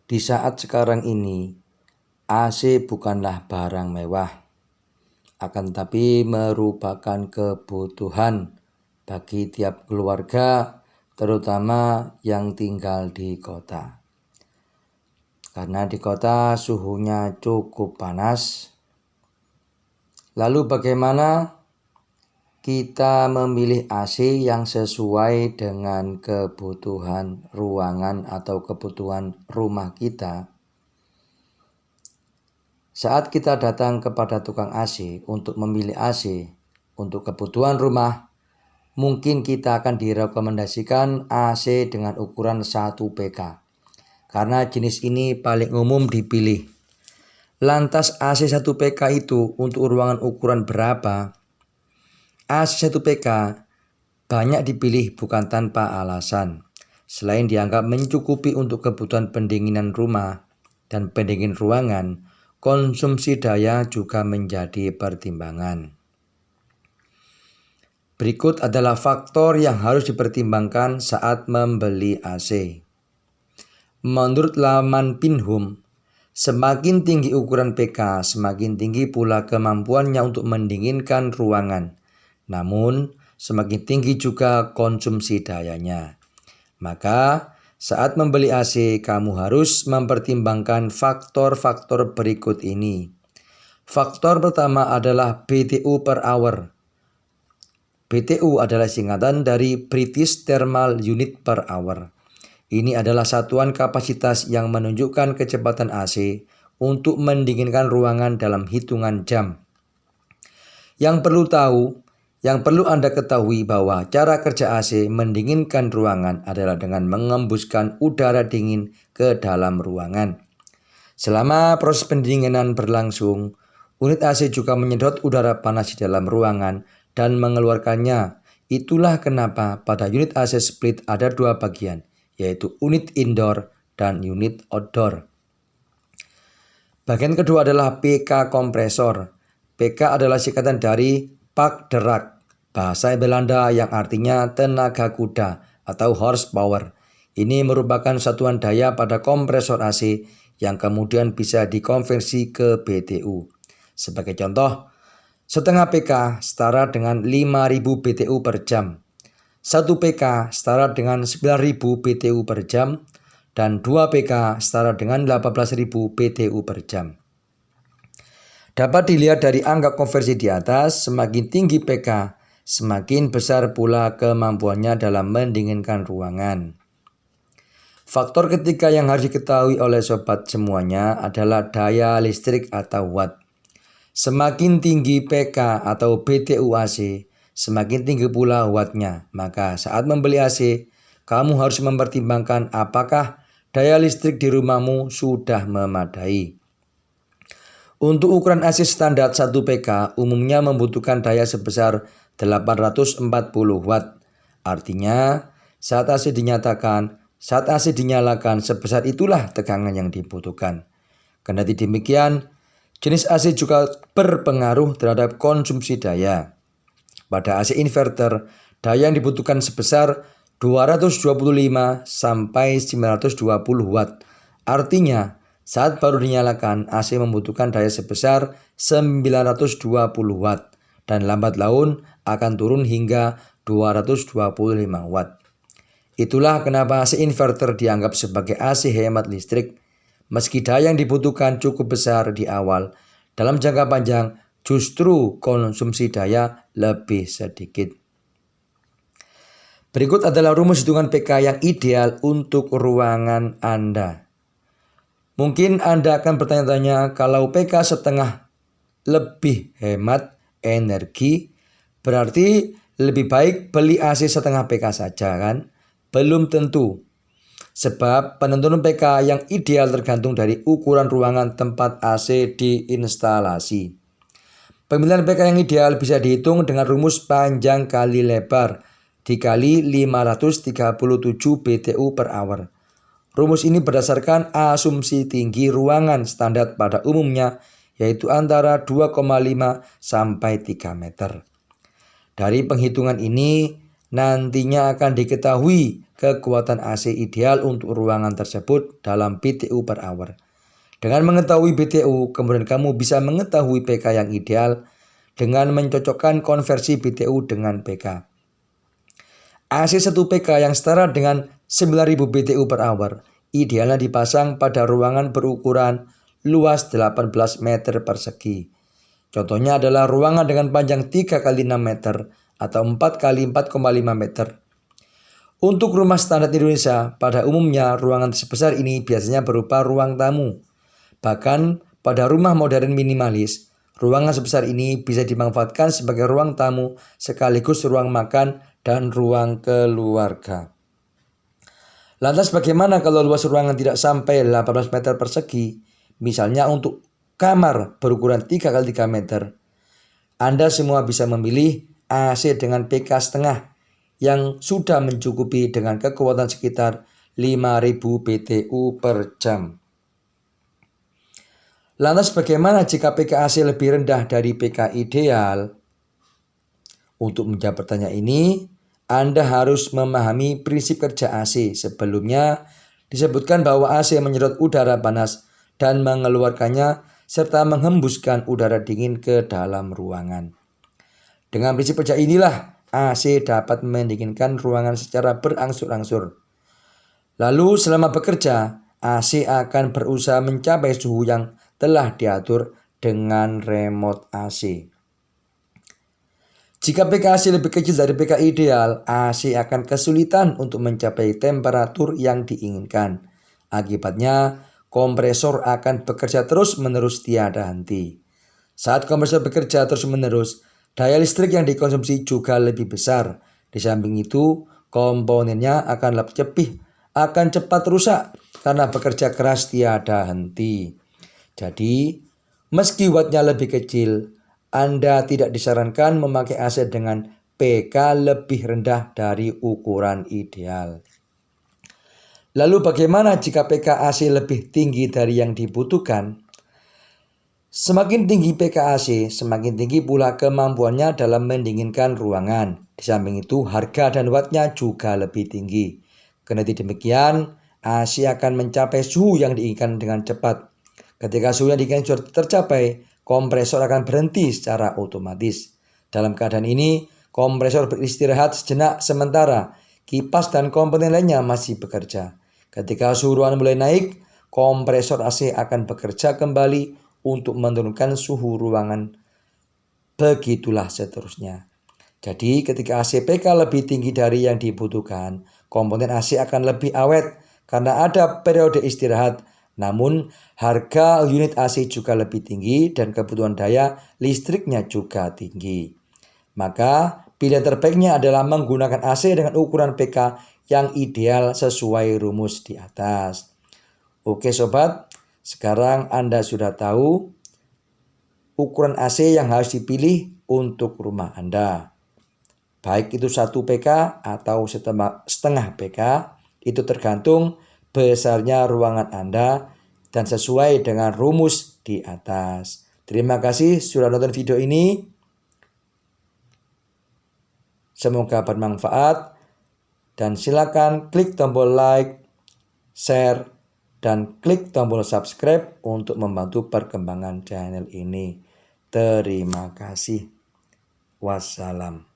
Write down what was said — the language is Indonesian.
Di saat sekarang ini, AC bukanlah barang mewah, akan tetapi merupakan kebutuhan bagi tiap keluarga, terutama yang tinggal di kota. Karena di kota suhunya cukup panas. Lalu bagaimana kita memilih AC yang sesuai dengan kebutuhan ruangan atau kebutuhan rumah kita? Saat kita datang kepada tukang AC untuk memilih AC untuk kebutuhan rumah, mungkin kita akan direkomendasikan AC dengan ukuran 1 PK. Karena jenis ini paling umum dipilih. Lantas AC 1 PK itu untuk ruangan ukuran berapa? AC 1 PK banyak dipilih bukan tanpa alasan. Selain dianggap mencukupi untuk kebutuhan pendinginan rumah dan pendingin ruangan, konsumsi daya juga menjadi pertimbangan. Berikut adalah faktor yang harus dipertimbangkan saat membeli AC. Menurut laman Pinhum, semakin tinggi ukuran PK, semakin tinggi pula kemampuannya untuk mendinginkan ruangan. Namun, semakin tinggi juga konsumsi dayanya. Maka, saat membeli AC, kamu harus mempertimbangkan faktor-faktor berikut ini. Faktor pertama adalah BTU per hour. BTU adalah singkatan dari British Thermal Unit per Hour. Ini adalah satuan kapasitas yang menunjukkan kecepatan AC untuk mendinginkan ruangan dalam hitungan jam. Yang perlu Anda ketahui bahwa cara kerja AC mendinginkan ruangan adalah dengan mengembuskan udara dingin ke dalam ruangan. Selama proses pendinginan berlangsung, unit AC juga menyedot udara panas di dalam ruangan dan mengeluarkannya. Itulah kenapa pada unit AC split ada dua bagian, yaitu unit indoor dan unit outdoor. Bagian kedua adalah PK kompresor. PK adalah singkatan dari Pak de Rack, bahasa Belanda yang artinya tenaga kuda atau horsepower. Ini merupakan satuan daya pada kompresor AC yang kemudian bisa dikonversi ke BTU. Sebagai contoh, setengah PK setara dengan 5000 BTU per jam. 1 PK setara dengan 9000 BTU per jam. Dan 2 PK setara dengan 18000 BTU per jam. Dapat dilihat dari angka konversi di atas, semakin tinggi PK, semakin besar pula kemampuannya dalam mendinginkan ruangan. Faktor ketiga yang harus diketahui oleh sobat semuanya adalah daya listrik atau watt. Semakin tinggi PK atau BTU AC, semakin tinggi pula wattnya. Maka saat membeli AC, kamu harus mempertimbangkan apakah daya listrik di rumahmu sudah memadai. Untuk ukuran AC standar 1 PK umumnya membutuhkan daya sebesar 840 watt. Artinya, saat AC dinyalakan sebesar itulah tegangan yang dibutuhkan. Kendati demikian, jenis AC juga berpengaruh terhadap konsumsi daya. Pada AC inverter, daya yang dibutuhkan sebesar 225 sampai 920 watt. Artinya, saat baru dinyalakan, AC membutuhkan daya sebesar 920 watt dan lambat laun akan turun hingga 225 watt. Itulah kenapa AC inverter dianggap sebagai AC hemat listrik. Meski daya yang dibutuhkan cukup besar di awal, dalam jangka panjang justru konsumsi daya lebih sedikit. Berikut adalah rumus hitungan PK yang ideal untuk ruangan Anda. Mungkin Anda akan bertanya-tanya, kalau PK setengah lebih hemat energi, berarti lebih baik beli AC setengah PK saja kan? Belum tentu. Sebab penentuan PK yang ideal tergantung dari ukuran ruangan tempat AC diinstalasi. Pemilihan PK yang ideal bisa dihitung dengan rumus panjang kali lebar dikali 537 BTU per hour. Rumus ini berdasarkan asumsi tinggi ruangan standar pada umumnya, yaitu antara 2,5 sampai 3 meter. Dari penghitungan ini, Nantinya akan diketahui kekuatan AC ideal untuk ruangan tersebut dalam BTU per hour. Dengan mengetahui BTU, kemudian kamu bisa mengetahui PK yang ideal dengan mencocokkan konversi BTU dengan PK. AC 1 PK yang setara dengan 9000 BTU per hour idealnya dipasang pada ruangan berukuran luas 18 meter persegi. Contohnya adalah ruangan dengan panjang 3 kali 6 meter atau 4 kali 4,5 meter. Untuk rumah standar Indonesia, pada umumnya ruangan sebesar ini biasanya berupa ruang tamu. Bahkan pada rumah modern minimalis, ruangan sebesar ini bisa dimanfaatkan sebagai ruang tamu sekaligus ruang makan dan ruang keluarga. Lantas bagaimana kalau luas ruangan tidak sampai 18 meter persegi? Misalnya untuk kamar berukuran 3 kali 3 meter. Anda semua bisa memilih AC dengan PK setengah yang sudah mencukupi dengan kekuatan sekitar 5000 BTU per jam. Lantas bagaimana jika PK AC lebih rendah dari PK ideal? Untuk menjawab pertanyaan ini, Anda harus memahami prinsip kerja AC. Sebelumnya disebutkan bahwa AC menyedot udara panas dan mengeluarkannya serta menghembuskan udara dingin ke dalam ruangan. Dengan prinsip kerja inilah AC dapat mendinginkan ruangan secara berangsur-angsur. Lalu selama bekerja, AC akan berusaha mencapai suhu yang telah diatur dengan remote AC. Jika PK AC lebih kecil dari PK ideal, AC akan kesulitan untuk mencapai temperatur yang diinginkan. Akibatnya, kompresor akan bekerja terus-menerus tiada henti. Saat kompresor bekerja terus-menerus, daya listrik yang dikonsumsi juga lebih besar. Di samping itu, komponennya akan cepat rusak karena bekerja keras tiada henti. Jadi, meski wattnya lebih kecil, Anda tidak disarankan memakai AC dengan PK lebih rendah dari ukuran ideal. Lalu bagaimana jika PK AC lebih tinggi dari yang dibutuhkan? Semakin tinggi PK AC, semakin tinggi pula kemampuannya dalam mendinginkan ruangan. Di samping itu, harga dan wattnya juga lebih tinggi. Kendati demikian, AC akan mencapai suhu yang diinginkan dengan cepat. Ketika suhu yang diinginkan sudah tercapai, kompresor akan berhenti secara otomatis. Dalam keadaan ini, kompresor beristirahat sejenak sementara kipas dan komponen lainnya masih bekerja. Ketika suhu ruangan mulai naik, kompresor AC akan bekerja kembali untuk menurunkan suhu ruangan. Begitulah seterusnya. Jadi ketika AC PK lebih tinggi dari yang dibutuhkan, komponen AC akan lebih awet karena ada periode istirahat. Namun harga unit AC juga lebih tinggi dan kebutuhan daya listriknya juga tinggi. Maka pilihan terbaiknya adalah menggunakan AC dengan ukuran PK yang ideal sesuai rumus di atas. Oke sobat, sekarang Anda sudah tahu ukuran AC yang harus dipilih untuk rumah Anda. Baik itu 1 PK atau setengah PK, itu tergantung besarnya ruangan Anda dan sesuai dengan rumus di atas. Terima kasih sudah nonton video ini. Semoga bermanfaat dan silakan klik tombol like, share, dan klik tombol subscribe untuk membantu perkembangan channel ini. Terima kasih. Wassalam.